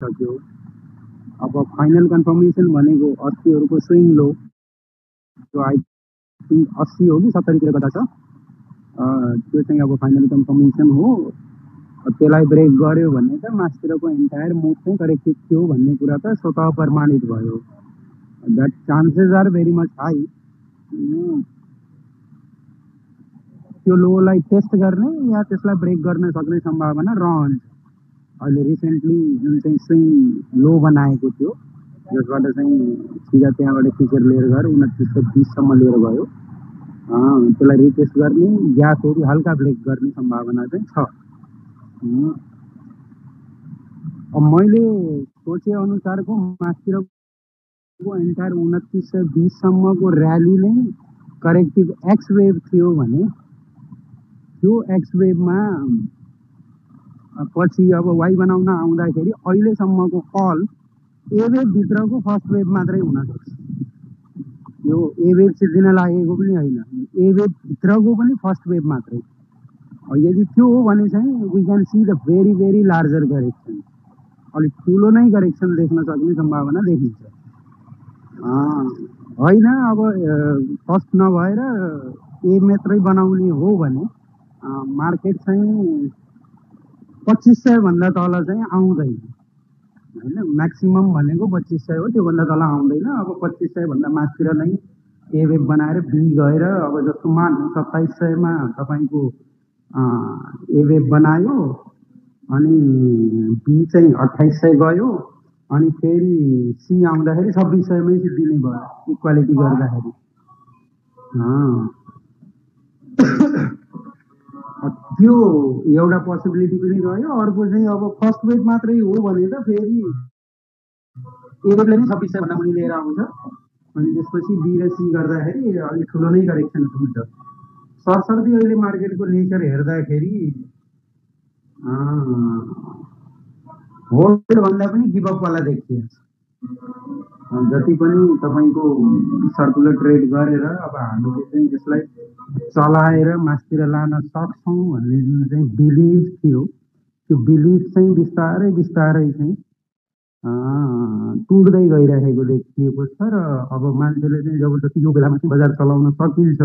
सक्यो। अब final confirmation भनेको 80 को स्विङ लो, जो आई थिङ्क 80 हो कि 70 कता छ, त्यो चाहिँ अब फाइनल कन्फर्मेसन हो। त्यसलाई ब्रेक गर्यो भने त मास्तिरको एन्टायर मुभ चाहिँ करेक्टेड थियो भन्ने कुरा त स्वतः प्रमाणित भयो। That chances are very much high त्यो लोलाई टेस्ट गर्ने या त्यसलाई ब्रेक गर्न सक्ने सम्भावना रहन्छ। अहिले रिसेन्टली जुन चाहिँ स्विङ लो बनाएको थियो, जसबाट चाहिँ सिधा त्यहाँबाट खिचेर लिएर गएर 2920सम्म लिएर गयो, त्यसलाई रिटेस्ट गर्ने या फेरि हल्का ब्रेक गर्ने सम्भावना चाहिँ छ। अब मैले सोचे अनुसारको मास्तिरको एन्टायर 2920सम्मको र्याली नै करेक्टिभ एक्स वेभ थियो भने त्यो एक्स वेभमा पछि अब वाइ बनाउन आउँदाखेरि अहिलेसम्मको कल ए वेभभित्रको फर्स्ट वेभ मात्रै हुनसक्छ। यो ए वेभ सिद्धिन लागेको पनि होइन, ए वेभभित्रको पनि फर्स्ट वेभ मात्रै। यदि त्यो हो भने चाहिँ we can see the very very larger correction, अलिक ठुलो नै करेक्सन देख्न सक्ने सम्भावना देखिन्छ। होइन अब फर्स्ट नभएर ए मात्रै बनाउने हो भने मार्केट चाहिँ 2500 भन्दा तल चाहिँ आउँदैन होइन। म्याक्सिमम भनेको 2500 हो, त्योभन्दा तल आउँदैन। अब 2500 भन्दा माथितिर नै ए वेभ बनाएर बी गएर अब जस्तो मान्नु 2700मा तपाईँको ए वेभ बनायो अनि बी चाहिँ 2800 गयो अनि फेरि सी आउँदाखेरि 2600मै सिद्धिने भयो इक्वालिटी गर्दाखेरि। त्यो एउटा पोसिबिलिटी पनि रह्यो। अर्को चाहिँ अब फर्स्ट वेभ मात्रै हो भने त फेरि ए वेभले नै 2600 भन्दा मुनि लिएर आउँछ अनि त्यसपछि बी र सी गर्दाखेरि अलिक ठुलो नै करेक्सन हुन्छ। सरसर्ती अहिले मार्केटको नेचर हेर्दाखेरि होल्ड भन्दा पनि गिभअपवाला देखिन्छ। जति पनि तपाईँको सर्कुलर ट्रेड गरेर अब हामीले चाहिँ यसलाई चलाएर मास्तिर लान सक्छौँ भन्ने जुन चाहिँ बिलिभ थियो, त्यो बिलिभ चाहिँ बिस्तारै बिस्तारै चाहिँ टुट्दै गइरहेको देखिएको छ। र अब मान्छेले चाहिँ जबरजस्ती यो बेलामा चाहिँ बजार चलाउन सकिन्छ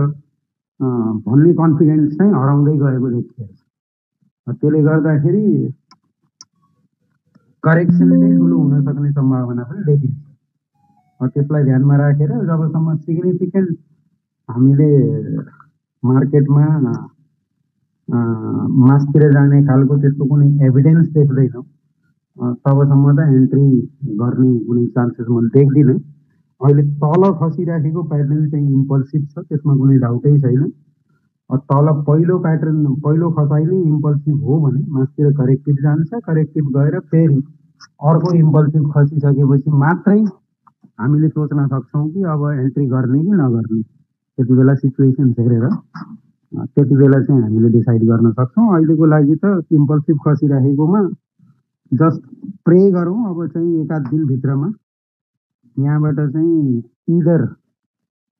भन्ने कन्फिडेन्स चाहिँ हराउँदै गएको देखिएको छ। त्यसले गर्दाखेरि करेक्सन चाहिँ ठुलो हुन सक्ने सम्भावना पनि देखिन्छ। त्यसलाई ध्यानमा राखेर जबसम्म सिग्निफिकेन्ट हामीले मार्केटमा मास्तिर जाने खालको त्यस्तो कुनै एभिडेन्स देख्दैनौँ तबसम्म त एन्ट्री गर्ने कुनै चान्सेस म देख्दिनँ। अहिले तल खसिराखेको प्याटर्न चाहिँ इम्पल्सिभ छ, त्यसमा कुनै डाउटै छैन। तल पहिलो प्याटर्न पहिलो खसाइ नै इम्पल्सिभ हो भने मास्तिर करेक्टिभ जान्छ, करेक्टिभ गएर फेरि अर्को इम्पल्सिभ खसिसकेपछि मात्रै हामीले सोच्न सक्छौँ कि अब एन्ट्री गर्ने कि नगर्ने। त्यति बेला सिचुएसन हेरेर त्यति बेला चाहिँ हामीले डिसाइड गर्न सक्छौँ। अहिलेको लागि त इम्पल्सिभ खसिराखेकोमा जस्ट प्रे गरौँ अब चाहिँ एकाध दिनभित्रमा यहाँबाट चाहिँ either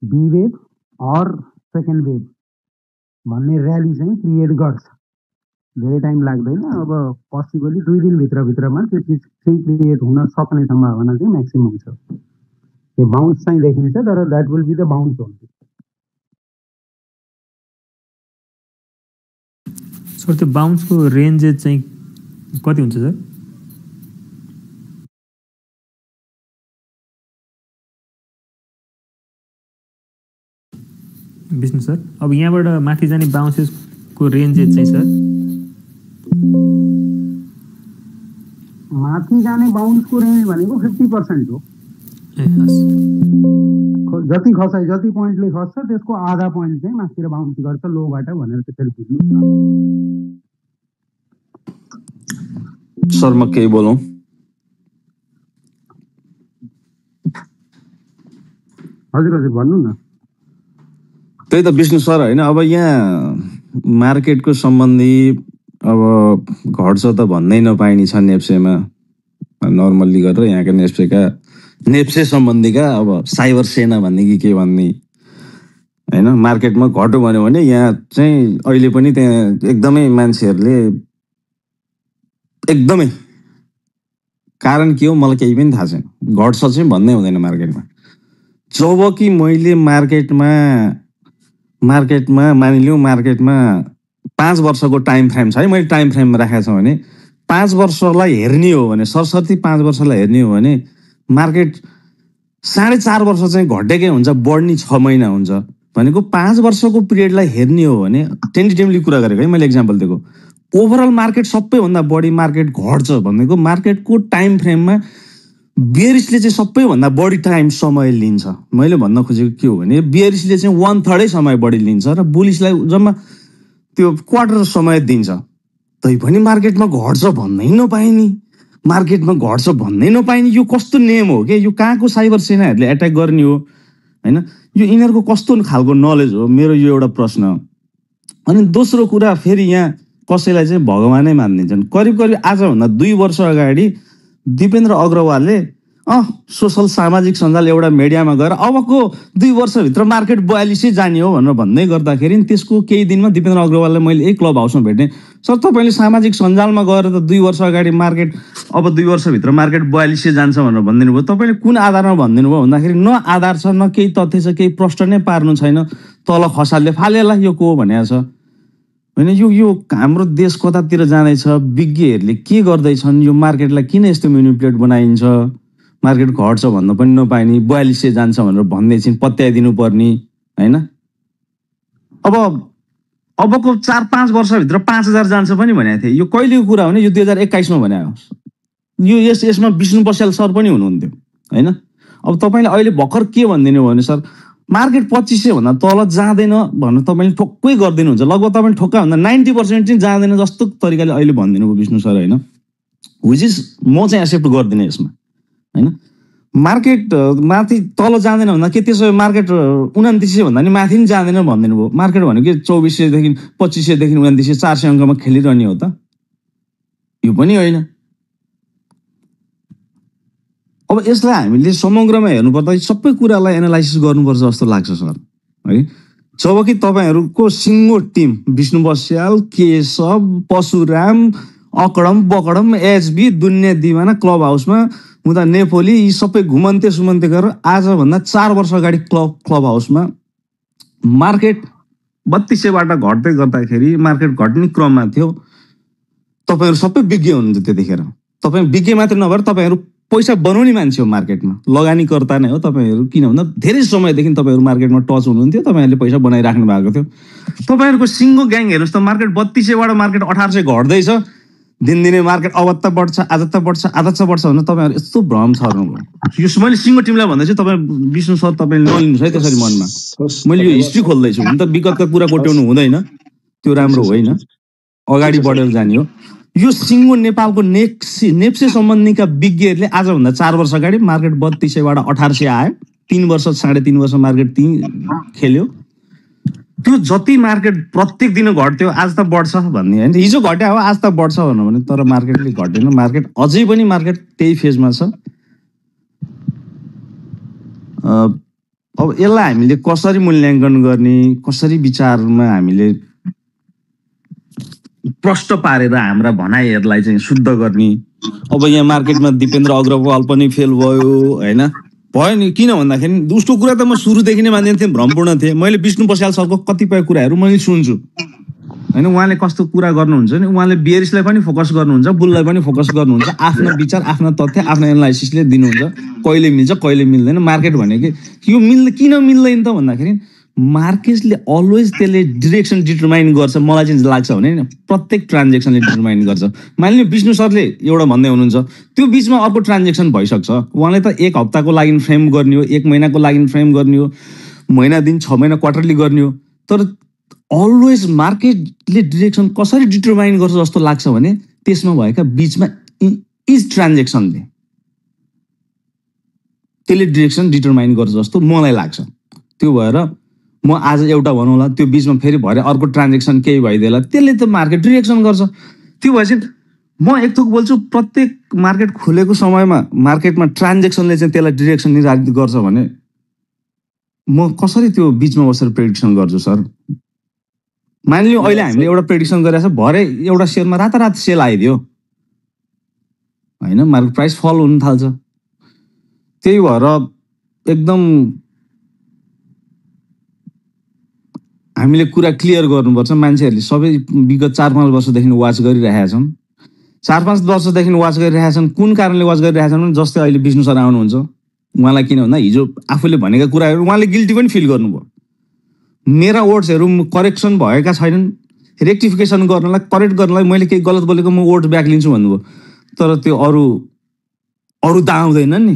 be wave or second wave भन्ने र्याली चाहिँ क्रिएट गर्छ। धेरै टाइम लाग्दैन, अब पोसिबली 2 दिनभित्रमा त्यो चिज चाहिँ क्रिएट हुन सक्ने सम्भावना चाहिँ म्याक्सिमम छ। त्यो बााउन्स चाहिँ देखिन्छ, तर that will be the bounce only. Sir त्यो बााउन्सको रेन्ज चाहिँ कति हुन्छ सर? विष्णु सर, अब यहाँबाट माथि जाने बााउन्सेसको रेन्ज चाहिँ सर? माथि जाने बााउन्सको रेन्ज भनेको 50% हो। जति खसाइ जति पोइन्टले खस्छ त्यसको आधा पोइन्ट चाहिँ माथितिर बााउन्स गर्छ लोबाट भनेर त्यसरी बुझ्नु। सर म केही बोलौँ? हजुर हजुर भन्नु न। त्यही त विष्णु सर होइन, अब यहाँ मार्केटको सम्बन्धी अब घट्छ त भन्नै नपाइने छ नेप्सेमा नर्मल्ली गरेर यहाँका नेप्से सम्बन्धीका अब साइबर सेना भन्ने कि के भन्ने होइन। मार्केटमा घट्यो भन्यो भने यहाँ चाहिँ अहिले पनि त्यहाँ एकदमै मान्छेहरूले एकदमै कारण के हो मलाई केही पनि थाहा छैन। घट्छ चाहिँ भन्नै हुँदैन मार्केटमा। जब कि मैले मार्केटमा मानिलिउँ मार्केटमा 5 वर्षको टाइम फ्रेम छ है, मैले टाइम फ्रेम राखेको छ भने 5 वर्षलाई हेर्ने हो भने सरसर्ती 5 वर्षलाई हेर्ने हो भने मार्केट 4.5 वर्ष चाहिँ घटेकै हुन्छ, बढ्ने 6 महिना हुन्छ भनेको 5 वर्षको पिरियडलाई हेर्ने हो भने टेन्टेटिभली कुरा गरेको है मैले एक्जाम्पल दिएको। ओभरअल मार्केट सबैभन्दा बढी मार्केट घट्छ भनेको मार्केटको टाइम फ्रेममा बियरिसले चाहिँ सबैभन्दा बढी टाइम समय लिन्छ। मैले भन्न खोजेको के हो भने बियरिसले चाहिँ 1/3 समय बढी लिन्छ र बुलिसलाई जम्मा त्यो क्वार्टर समय दिन्छ। तैपनि मार्केटमा घट्छ भन्नै नपाइने, मार्केटमा घट्छ भन्नै नपाइने यो कस्तो नियम हो के? यो कहाँको साइबर सेनाहरूले एट्याक गर्ने हो हैन? यो यिनीहरूको कस्तो खालको नलेज हो? मेरो यो एउटा प्रश्न हो। अनि दोस्रो कुरा फेरि यहाँ कसैलाई चाहिँ भगवानै मानिदिन्छन्। करिब करिब आजभन्दा 2 वर्ष अगाडि दिपेन्द्र अग्रवालले सोसल सामाजिक सञ्जाल एउटा मिडियामा गएर अबको 2 वर्षभित्र मार्केट 42 जाने हो भनेर भन्दै गर्दाखेरि त्यसको केही दिनमा दिपेन्द्र अग्रवाललाई मैले एक क्लब हाउसमा भेटेँ। सर तपाईँले सामाजिक सञ्जालमा गएर त 2 वर्ष अगाडि मार्केट अब 2 वर्षभित्र मार्केट 42 जान्छ भनेर भनिदिनु भयो, तपाईँले कुन आधारमा भनिदिनु भयो भन्दाखेरि न आधार छ न केही तथ्य छ, केही प्रश्न नै पार्नु छैन, तल खसालले फालेला यो को भनेको छ होइन। यो हाम्रो देश कतातिर जाँदैछ, विज्ञहरूले के गर्दैछन्, यो मार्केटलाई किन यस्तो म्यानिपुलेट बनाइन्छ, मार्केट घट्छ भन्न पनि नपाइने, 42 जान्छ भनेर भन्दै छिन्, पत्याइदिनु पर्ने होइन। अबको 4-5 वर्षभित्र 5000 जान्छ पनि भनेको थिएँ। यो कहिलेको कुरा हो भने यो 2021 मा भने यो यसमा विष्णु बस्याल सर पनि हुनुहुन्थ्यो होइन। अब तपाईँले अहिले भर्खर के भनिदिनु हो भने सर मार्केट 2500 भन्दा तल जाँदैन भनेर तपाईँले ठोक्कै गरिदिनुहुन्छ। लगभग तपाईँले ठोक्का भन्दा 90% चाहिँ जाँदैन जस्तो तरिकाले अहिले भनिदिनु भयो विष्णु सर होइन। विच इज म चाहिँ एक्सेप्ट गर्दिनँ यसमा होइन। मार्केट माथि तल जाँदैन भन्दा के त्यसो मार्केट 2900 भन्दा नि माथि पनि जाँदैन भनिदिनु भयो। मार्केट भनेको 2400 देखि 2500 देखि 2900 400 अङ्कमा खेलिरहने हो त? यो पनि होइन। अब यसलाई हामीले समग्रमा हेर्नुपर्दा सबै कुरालाई एनालाइसिस गर्नुपर्छ जस्तो लाग्छ सर है। जबकि तपाईँहरूको सिङ्गो टिम विष्णु बस्याल, केशव, परशुराम, अकडम बकडम, एचबी, दुनियाँ दिवाना क्लब हाउसमा हुँदा नेपोली यी सबै घुमन्ते सुमन्ते गरेर आजभन्दा 4 वर्ष अगाडि क्लब हाउसमा मार्केट 3200बाट घट्दै गर्दाखेरि मार्केट घट्ने क्रममा थियो। तपाईँहरू सबै विज्ञ हुनुहुन्छ त्यतिखेर। तपाईँ विज्ञ मात्र नभएर तपाईँहरू पैसा बनाउने मान्छे हो, मार्केटमा लगानीकर्ता नै हो तपाईँहरू। किन भन्दा धेरै समयदेखि तपाईँहरू मार्केटमा टच हुनुहुन्थ्यो, तपाईँहरूले पैसा बनाइराख्नु भएको थियो। तपाईँहरूको सिङ्गो ग्याङ हेर्नुहोस् त, मार्केट 3200बाट मार्केट 1800 घट्दैछ, दिनदिनै मार्केट अब त बढ्छ, आज त बढ्छ, आज त बढ्छ भनेर तपाईँहरू यस्तो भ्रम छर्नुभयो। यो मैले सिङ्गो टिमलाई भन्दैछु, तपाईँ विष्णु सर तपाईँले नलिनुहोस् है त्यसरी मनमा। मैले यो हिस्ट्री खोल्दैछु, हुन त विगतका कुरा कोट्याउनु हुँदैन, त्यो राम्रो होइन, अगाडि बढेर जाने हो। यो सिङ्गो नेपालको नेप्से सम्बन्धीका विज्ञहरूले आजभन्दा 4 वर्ष अगाडि मार्केट 3200बाट 1800 आयो, 3 वर्ष 3.5 वर्ष मार्केट खेल्यो। त्यो जति मार्केट प्रत्येक दिन घट्थ्यो आज त बढ्छ भन्ने होइन, हिजो घट्या हो आज त बढ्छ भन्नु भने, तर मार्केटले घटेन। मार्केट अझै पनि मार्केट त्यही फेजमा छ। अब यसलाई हामीले कसरी मूल्याङ्कन गर्ने, कसरी विचारमा हामीले प्रष्ट पारेर हाम्रा भनाइहरूलाई चाहिँ शुद्ध गर्ने। अब यहाँ मार्केटमा दिपेन्द्र अग्रवाल पनि फेल भयो होइन, भयो नि। किन भन्दाखेरि उसको कुरा त म सुरुदेखि नै मान्दिनँ थिएँ, भ्रमपूर्ण थिएँ। मैले विष्णु बस्याल सरको कतिपय कुराहरू मैले सुन्छु होइन, उहाँले कस्तो कुरा गर्नुहुन्छ नि, उहाँले बियरिसलाई पनि फोकस गर्नुहुन्छ, बुललाई पनि फोकस गर्नुहुन्छ, आफ्नो विचार, आफ्नो तथ्य, आफ्नो एनालाइसिसले दिनुहुन्छ, कहिले मिल्छ कहिले मिल्दैन। मार्केट भनेको यो किन मिल्दैन त भन्दाखेरि मार्केटले अलवेज त्यसले डिरेक्सन डिटरमाइन गर्छ। मलाई चाहिँ लाग्छ भने प्रत्येक ट्रान्जेक्सनले डिटरमाइन गर्छ। मानिलिनु विष्णु सरले एउटा भन्दै हुनुहुन्छ, त्यो बिचमा अर्को ट्रान्जेक्सन भइसक्छ, उहाँले त 1 हप्ताको लागि फ्रेम गर्ने हो, 1 महिनाको लागि फ्रेम गर्ने हो, महिना दिन 6 महिना क्वार्टरली गर्ने हो। तर अलवेज मार्केटले डिरेक्सन कसरी डिटरमाइन गर्छ जस्तो लाग्छ भने त्यसमा भएका बिचमा इज ट्रान्जेक्सनले त्यसले डिरेक्सन डिटरमाइन गर्छ जस्तो मलाई लाग्छ। त्यो भएर म आज एउटा भनौँला, त्यो बिचमा फेरि भरे अर्को ट्रान्जेक्सन केही भइदिएला, त्यसले त मार्केट डिरेक्सन गर्छ। त्यो भएपछि म एक थोक बोल्छु, प्रत्येक मार्केट खुलेको समयमा मार्केटमा ट्रान्जेक्सनले चाहिँ त्यसलाई डिरेक्सन निर्धारित गर्छ भने म कसरी त्यो बिचमा बसेर प्रेडिक्सन गर्छु सर? मानिलिउँ अहिले हामीले एउटा प्रेडिक्सन गरिरहेको छ, भरे एउटा सेयरमा रातारात सेल आइदियो होइन, मार्केट प्राइस फल हुन थाल्छ। त्यही भएर एकदम हामीले कुरा क्लियर गर्नुपर्छ। मान्छेहरूले सबै विगत 4-5 वर्षदेखि वाच गरिरहेका छन्, 4-5 वर्षदेखि वाच गरिरहेका छन्। कुन कारणले वाच गरिरहेका छन् भने जस्तै अहिले विष्णु सर आउनुहुन्छ, उहाँलाई किन भन्दा हिजो आफूले भनेका कुराहरू उहाँले गिल्टी पनि फिल गर्नुभयो। मेरा वर्ड्सहरू करेक्सन भएका छैनन्, रेक्टिफिकेसन गर्नलाई, करेक्ट गर्नलाई मैले केही गलत बोलेको म वर्ड ब्याक लिन्छु भन्नुभयो। तर त्यो अरू त आउँदैनन् नि।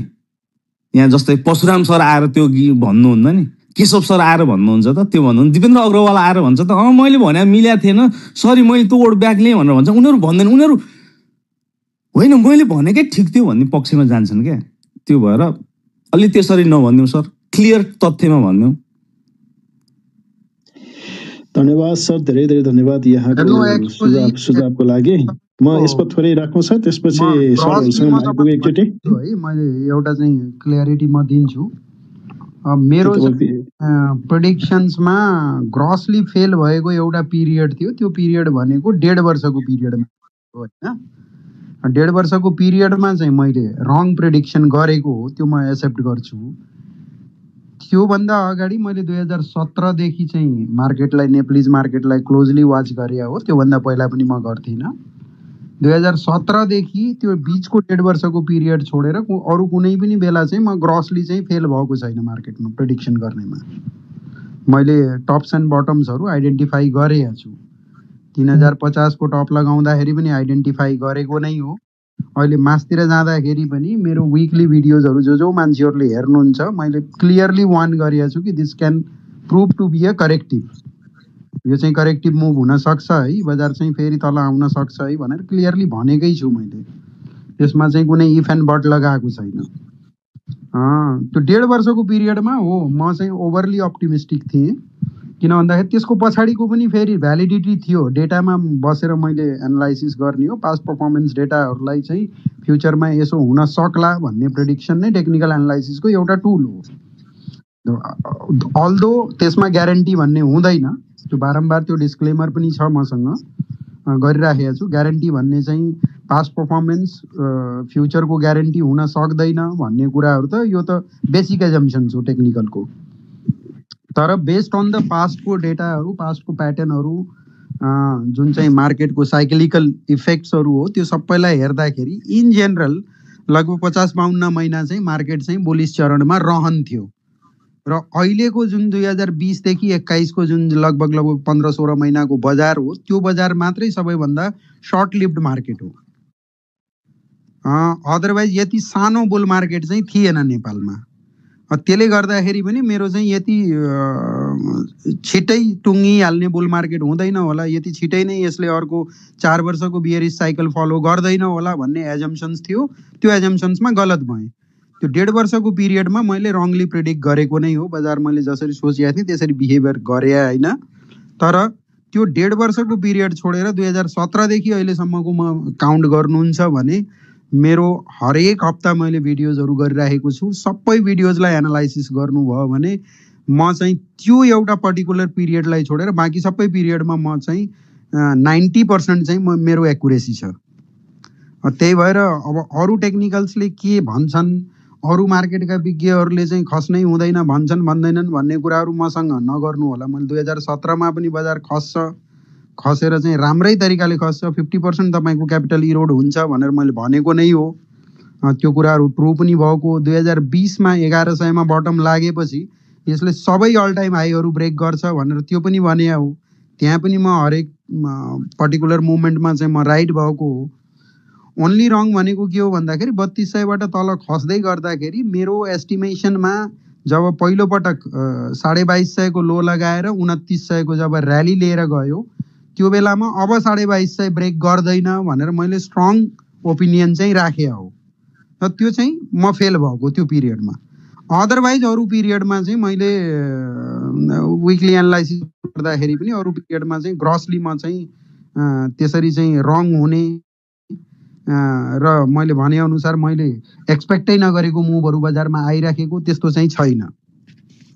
यहाँ जस्तै परशुराम सर आएर त्यो भन्नुहुन्न नि, केशव सर आएर भन्नुहुन्छ त, त्यो भन्नु दिपेन्द्र अग्रवाल आएर भन्छ त मैले भने मिल्या थिएन, सरी मैले त्यो वर्ड ब्याक लिएँ भनेर भन्छ। उनीहरू भन्दैन, उनीहरू होइन मैले भनेकै ठिक थियो भन्ने पक्षमा जान्छन् क्या। त्यो भएर अलि त्यसरी नभनिदिउँ सर, क्लियर तथ्यमा भनिदिउँ। धन्यवाद सर, धेरै धेरै धन्यवाद यहाँको सुझावको लागि। म यसमा थोरै राख्नु छ, त्यसपछि सरहरूसँग आइपुगे एकचोटि है मैले एउटा चाहिँ क्ल्यारिटी म दिन्छु। मेरो प्रेडिक्सन्समा ग्रसली फेल भएको एउटा पिरियड थियो, त्यो पिरियड भनेको 1.5 वर्षको पिरियडमा हो होइन। 1.5 वर्षको पिरियडमा चाहिँ मैले रङ प्रेडिक्सन गरेको हो, त्यो म एक्सेप्ट गर्छु। त्योभन्दा अगाडि मैले 2017 देखि चाहिँ मार्केटलाई, नेप्लिज मार्केटलाई क्लोजली वाच गरे हो, त्योभन्दा पहिला पनि म गर्थिनँ। 2017 देखि त्यो बिचको 1.5 वर्षको पिरियड छोडेर अरू कुनै पनि बेला चाहिँ म ग्रसली चाहिँ फेल भएको छैन मार्केटमा प्रेडिक्सन गर्नेमा। मैले टप्स एन्ड बटम्सहरू आइडेन्टिफाई गरेको छु। 3050 को टप लगाउँदाखेरि पनि आइडेन्टिफाई गरेको नै हो। अहिले मासतिर जाँदाखेरि पनि मेरो विकली भिडियोजहरू जो मान्छेहरूले हेर्नुहुन्छ, मैले क्लियरली वार्न गरेको छु कि this can prove to be a corrective. यो चाहिँ करेक्टिभ मुभ हुन सक्छ है, बजार चाहिँ फेरि तल आउन सक्छ है भनेर क्लियरली भनेकै छु मैले। त्यसमा चाहिँ कुनै इफ एन्ड बट लगाएको छैन। त्यो 1.5 वर्षको पिरियडमा हो म चाहिँ ओभरली अप्टिमिस्टिक थिएँ, किन भन्दाखेरि त्यसको पछाडिको पनि फेरि भ्यालिडिटी थियो। डेटामा बसेर मैले एनालाइसिस गर्ने हो, पास्ट पर्फर्मेन्स डेटाहरूलाई चाहिँ फ्युचरमा यसो हुन सक्ला भन्ने प्रेडिक्सन नै टेक्निकल एनालाइसिसको एउटा टुल हो। अल्दो त्यसमा ग्यारेन्टी भन्ने हुँदैन, त्यो बारम्बार त्यो डिस्क्लेमर पनि छ मसँग गरिराखेको छु। ग्यारेन्टी भन्ने चाहिँ पास्ट पर्फर्मेन्स फ्युचरको ग्यारेन्टी हुन सक्दैन भन्ने कुराहरू त यो त बेसिक एजम्पसन्स हो टेक्निकलको। तर बेस्ड अन द पास्टको डेटाहरू, पास्टको प्याटर्नहरू, जुन चाहिँ मार्केटको साइक्लिकल इफेक्ट्सहरू हो, त्यो सबैलाई हेर्दाखेरि इन जेनरल लगभग 50-52 महिना चाहिँ मार्केट चाहिँ बुलिस चरणमा रहन्थ्यो। र अहिलेको जुन 2020 देखि 21 को जुन लगभग 15-16 महिनाको बजार हो, त्यो बजार मात्रै सबैभन्दा सर्ट लिभ्ड मार्केट हो। अदरवाइज यति सानो बुल मार्केट चाहिँ थिएन नेपालमा। त्यसले गर्दाखेरि पनि मेरो चाहिँ यति छिटै टुङ्गिहाल्ने बुल मार्केट हुँदैन होला, यति छिटै नै यसले अर्को 4 वर्षको बियरिस साइकल फलो गर्दैन होला भन्ने एजम्पसन्स थियो। त्यो एजम्पसन्समा गलत भएँ। त्यो 1.5 वर्षको पिरियडमा मैले रङली प्रेडिक्ट गरेको नै हो। बजार मैले जसरी सोचेको थिएँ त्यसरी बिहेभियर गरे होइन। तर त्यो 1.5 वर्षको पिरियड छोडेर 2017 देखि अहिलेसम्मको म काउन्ट गर्नुहुन्छ भने मेरो हरेक हप्ता मैले भिडियोजहरू गरिरहेको छु। सबै भिडियोजलाई एनालाइसिस गर्नुभयो भने म चाहिँ त्यो एउटा पर्टिकुलर पिरियडलाई छोडेर बाँकी सबै पिरियडमा म चाहिँ 90% चाहिँ मेरो एक्युरेसी छ। त्यही भएर अब अरू टेक्निकल्सले के भन्छन्, अरू मार्केटका विज्ञहरूले चाहिँ खस्नै हुँदैन भन्छन् भन्दैनन् भन्ने कुराहरू मसँग नगर्नु होला। मैले 2017मा पनि बजार खसेर चाहिँ राम्रै तरिकाले खस्छ, 50% तपाईँको क्यापिटल इरोड हुन्छ भनेर मैले भनेको नै हो। त्यो कुराहरू ट्रु पनि भएको। 2020मा 1100मा बटम लागेपछि यसले सबै अल टाइम हाईहरू ब्रेक गर्छ भनेर त्यो पनि भने हो। त्यहाँ पनि म हरेक पर्टिकुलर मुभमेन्टमा चाहिँ म राइट भएको हो। ओन्ली रङ भनेको के हो भन्दाखेरि 3200बाट तल खस्दै गर्दाखेरि मेरो एस्टिमेसनमा जब पहिलोपटक 2250 को लो लगाएर 2900 को जब र्याली लिएर गयो, त्यो बेलामा अब 2250 ब्रेक गर्दैन भनेर मैले स्ट्रङ ओपिनियन चाहिँ राखेँ हो। र त्यो चाहिँ म फेल भएको त्यो पिरियडमा। अदरवाइज अरू पिरियडमा चाहिँ मैले विकली एनालाइसिस गर्दाखेरि पनि अरू पिरियडमा चाहिँ ग्रसली म चाहिँ त्यसरी चाहिँ रङ हुने र मैले भनेअनुसार मैले एक्सपेक्टै नगरेको मुभहरू बजारमा आइराखेको त्यस्तो चाहिँ छैन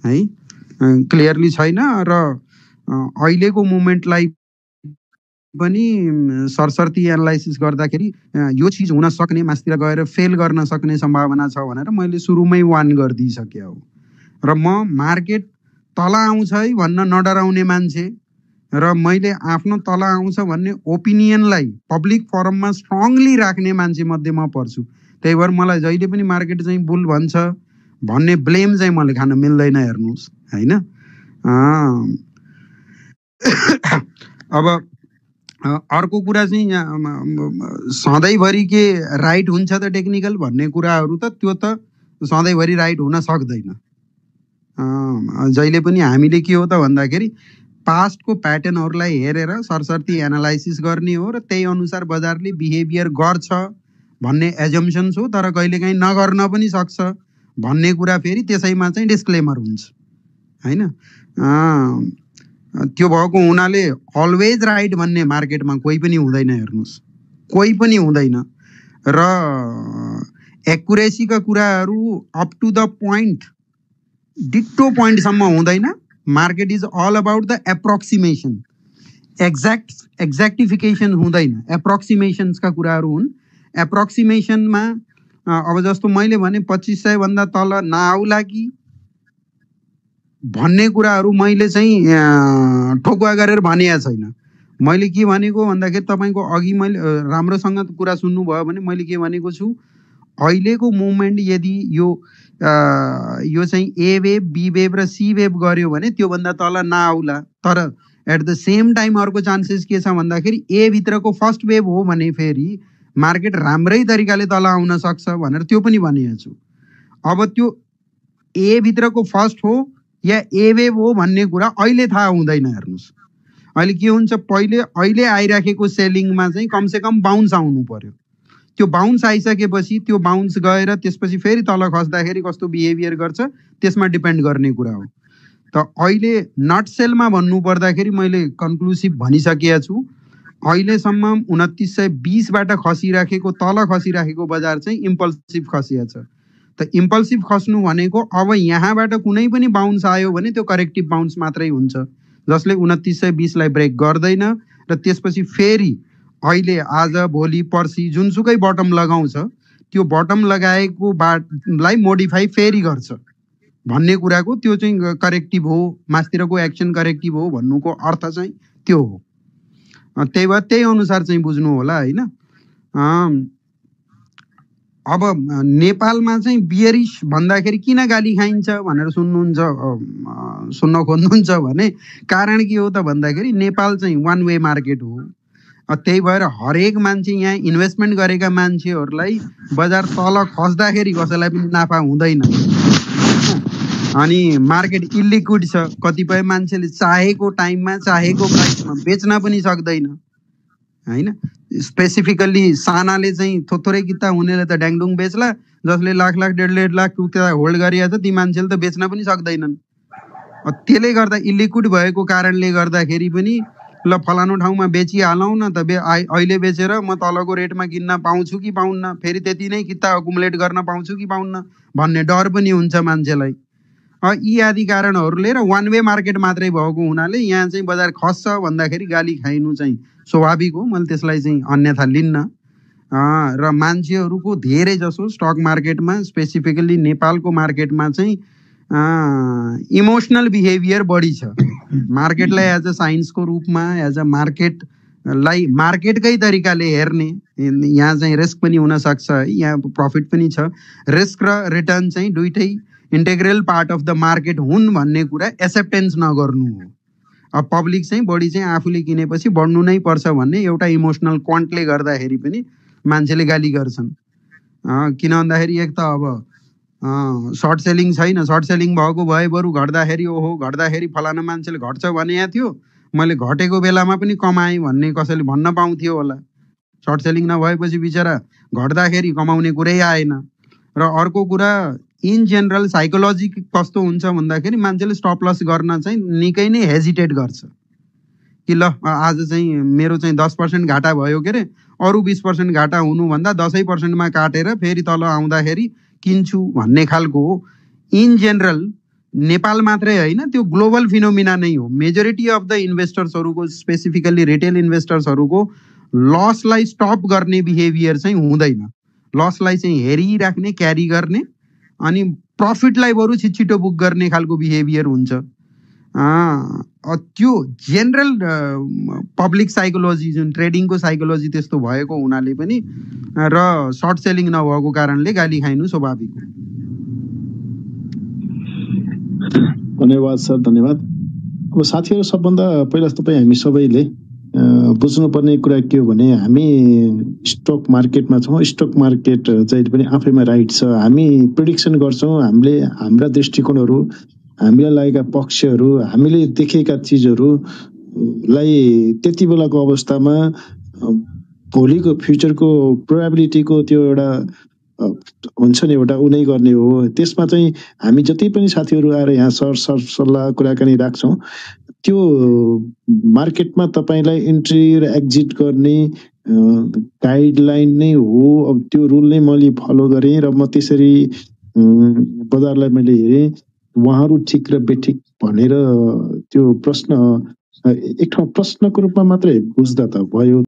है, क्लियरली छैन। र अहिलेको मुभमेन्टलाई पनि सरसर्ती एनालाइसिस गर्दाखेरि यो चिज हुन सक्ने, मास्तिर गएर फेल गर्न सक्ने सम्भावना छ भनेर मैले सुरुमै वार्न गरिदिइसकेँ हो। र म मार्केट तल आउँछ है भन्न नडराउने मान्छे र मैले आफ्नो तल आउँछ भन्ने ओपिनियनलाई पब्लिक फोरममा स्ट्रङली राख्ने मान्छे मध्ये म पर्छु। त्यही भएर मलाई जहिले पनि मार्केट चाहिँ बुल भन्छ भन्ने ब्लेम चाहिँ मैले खान मिल्दैन, हेर्नुहोस् होइन। अब अर्को कुरा चाहिँ सधैँभरि के राइट हुन्छ त टेक्निकल भन्ने कुराहरू त त्यो त सधैँभरि राइट हुन सक्दैन। जहिले पनि हामीले के हो त भन्दाखेरि पास्टको प्याटर्नहरूलाई हेरेर सरसर्ती एनालाइसिस गर्ने हो र त्यही अनुसार बजारले बिहेभियर गर्छ भन्ने एजम्पसन्स हो। तर कहिलेकाहीँ नगर्न पनि सक्छ भन्ने कुरा फेरि त्यसैमा चाहिँ डिस्क्लेमर हुन्छ होइन। त्यो भएको हुनाले अलवेज राइट भन्ने मार्केटमा कोही पनि हुँदैन, हेर्नुहोस् कोही पनि हुँदैन। र एक्युरेसीका कुराहरू अप टु द पोइन्ट डिक्टो पोइन्टसम्म हुँदैन। Market is all about the approximation, exactification हुँदैन, एप्रोक्सिमेसन्सका कुराहरू हुन्। एप्रोक्सिमेसनमा अब जस्तो मैले भने 2500 भन्दा तल नआउला कि भन्ने कुराहरू मैले चाहिँ ठोकुवा गरेर भनिएको छैन। मैले के भनेको भन्दाखेरि तपाईँको अघि मैले राम्रोसँग कुरा सुन्नुभयो भने मैले के भनेको छु, अहिलेको मुभमेन्ट यदि यो चाहिँ ए वेभ, बी वेभ र सी वेभ गर्यो भने त्योभन्दा तल नआउला। तर एट द सेम टाइम अर्को चान्सेस के छ भन्दाखेरि ए भित्रको फर्स्ट वेभ हो भने फेरि मार्केट राम्रै तरिकाले तल आउन सक्छ भनेर त्यो पनि भनिएको छु। अब त्यो ए भित्रको फर्स्ट हो या ए वेभ हो भन्ने कुरा अहिले थाहा हुँदैन, हेर्नुहोस्। अहिले के हुन्छ, अहिले आइराखेको सेलिङमा चाहिँ कमसेकम बाउन्स आउनु पर्यो। त्यो बाउन्स आइसकेपछि त्यो बाउन्स गएर त्यसपछि फेरि तल खस्दाखेरि कस्तो बिहेभियर गर्छ त्यसमा डिपेन्ड गर्ने कुरा हो। त अहिले नट सेलमा भन्नु पर्दाखेरि मैले कन्क्लुसिभ भनिसकेको छु। अहिलेसम्म 2920बाट खसिराखेको, तल खसिराखेको बजार चाहिँ इम्पल्सिभ खसिएको छ। त इम्पल्सिभ खस्नु भनेको अब यहाँबाट कुनै पनि बाउन्स आयो भने त्यो करेक्टिभ बाउन्स मात्रै हुन्छ, जसले 2920लाई ब्रेक गर्दैन र त्यसपछि फेरि अहिले आज भोलि पर्सि जुनसुकै बटम लगाउँछ त्यो बटम लगाएको लाई मोडिफाई फेरि गर्छ भन्ने कुराको त्यो चाहिँ करेक्टिभ हो, मास्तिरको एक्सन करेक्टिभ हो भन्नुको अर्थ चाहिँ त्यो हो। त्यही भएर त्यही अनुसार चाहिँ बुझ्नु होला होइन। अब नेपालमा चाहिँ बियरिश भन्दाखेरि किन गाली खाइन्छ भनेर सुन्न खोज्नुहुन्छ भने कारण के हो त भन्दाखेरि नेपाल चाहिँ वान वे मार्केट हो। त्यही भएर हरेक मान्छे, यहाँ इन्भेस्टमेन्ट गरेका मान्छेहरूलाई बजार तल खस्दाखेरि कसैलाई पनि नाफा हुँदैन। अनि मार्केट इलिक्विड छ, कतिपय मान्छेले चाहेको टाइममा चाहेको प्राइसमा बेच्न पनि सक्दैन होइन। स्पेसिफिकल्ली सानाले चाहिँ थोरै किता हुनेले त ड्याङडुङ बेच्ला, जसले लाख 1.5 लाख होल्ड गरिएको छ ती मान्छेले त बेच्न पनि सक्दैनन्। त्यसले गर्दा इलिक्विड भएको कारणले गर्दाखेरि पनि ल फलानु ठाउँमा बेचिहालौँ न त, अहिले बेचेर म तलको रेटमा किन्न पाउँछु कि पाउन्न, फेरि त्यति नै किता अकुमुलेट गर्न पाउँछु कि पाउन्न भन्ने डर पनि हुन्छ मान्छेलाई। यी आदि कारणहरूले र वान वे मार्केट मात्रै भएको हुनाले यहाँ चाहिँ बजार खस्छ भन्दाखेरि गाली खाइनु चाहिँ स्वाभाविक हो। मैले त्यसलाई चाहिँ अन्यथा लिन्न। र मान्छेहरूको धेरै जसो स्टक मार्केटमा, स्पेसिफिकल्ली नेपालको मार्केटमा चाहिँ इमोसनल बिहेभियर बढी छ। मार्केटलाई एज अ साइन्सको रूपमा, एज अ मार्केटलाई मार्केटकै तरिकाले हेर्ने, यहाँ चाहिँ रिस्क पनि हुनसक्छ, यहाँ प्रफिट पनि छ। रिस्क र रिटर्न चाहिँ दुइटै integral part of the market हुन् भन्ने कुरा एक्सेप्टेन्स नगर्नु हो। अब पब्लिक चाहिँ बढी चाहिँ आफूले किनेपछि बढ्नु नै पर्छ भन्ने एउटा इमोसनल क्वान्टले गर्दाखेरि पनि मान्छेले गाली गर्छन्। किन भन्दाखेरि एक त अब सर्ट सेलिङ छैन, सर्ट सेलिङ भएको भए बरु घट्दाखेरि ओहो घट्दाखेरि फलाना मान्छेले घट्छ भनेको थियो, मैले घटेको बेलामा पनि कमाएँ भन्ने कसैले भन्न पाउँथ्यो होला। सर्ट सेलिङ नभएपछि बिचरा घट्दाखेरि कमाउने कुरै आएन। र अर्को कुरा इन जेनरल साइकोलोजी कस्तो हुन्छ भन्दाखेरि मान्छेले स्टप लस गर्न चाहिँ निकै नै हेजिटेट गर्छ कि ल आज चाहिँ मेरो चाहिँ 10% घाटा भयो के अरे, अरू 20% घाटा हुनुभन्दा 10% काटेर फेरि तल आउँदाखेरि किन्छु भन्ने खालको हो। इन जेनरल नेपाल मात्रै होइन, त्यो ग्लोबल फिनोमिना नै हो। मेजोरिटी अफ द इन्भेस्टर्सहरूको, स्पेसिफिकल्ली रिटेल इन्भेस्टर्सहरूको लसलाई स्टप गर्ने बिहेभियर चाहिँ हुँदैन। लसलाई चाहिँ हेरिराख्ने, क्यारी गर्ने, अनि प्रफिटलाई बरु छिटो बुक गर्ने खालको बिहेभियर हुन्छ। त्यो जेनरल पब्लिक साइकोलोजी, जुन ट्रेडिङको साइकोलोजी त्यस्तो भएको हुनाले पनि र सर्ट सेलिङ नभएको कारणले गाली खाइनु स्वाभाविक हो। धन्यवाद सर, धन्यवाद। अब साथीहरू, सबभन्दा पहिला तपाईँ हामी सबैले बुझ्नुपर्ने कुरा के हो भने हामी स्टक मार्केटमा छौँ। स्टक मार्केट जहिले पनि आफैमा राइट छ। हामी प्रिडिक्सन गर्छौँ, हामीले हाम्रा दृष्टिकोणहरू, हामीलाई लागेका पक्षहरू, हामीले देखेका चिजहरूलाई त्यति बेलाको अवस्थामा भोलिको फ्युचरको प्रोबेबिलिटीको त्यो एउटा हुन्छ नि, एउटा उनै गर्ने हो। त्यसमा चाहिँ हामी जति पनि साथीहरू आएर यहाँ सल्लाह कुराकानी राख्छौँ, त्यो मार्केटमा तपाईँलाई इन्ट्री र एक्जिट गर्ने गाइडलाइन नै हो। अब त्यो रुल नै मैले फलो गरेँ र म त्यसरी बजारलाई मैले हेरेँ। उहाँहरू ठिक र बेठिक भनेर त्यो प्रश्न एक ठाउँ प्रश्नको रूपमा मात्रै बुझ्दा त भयो।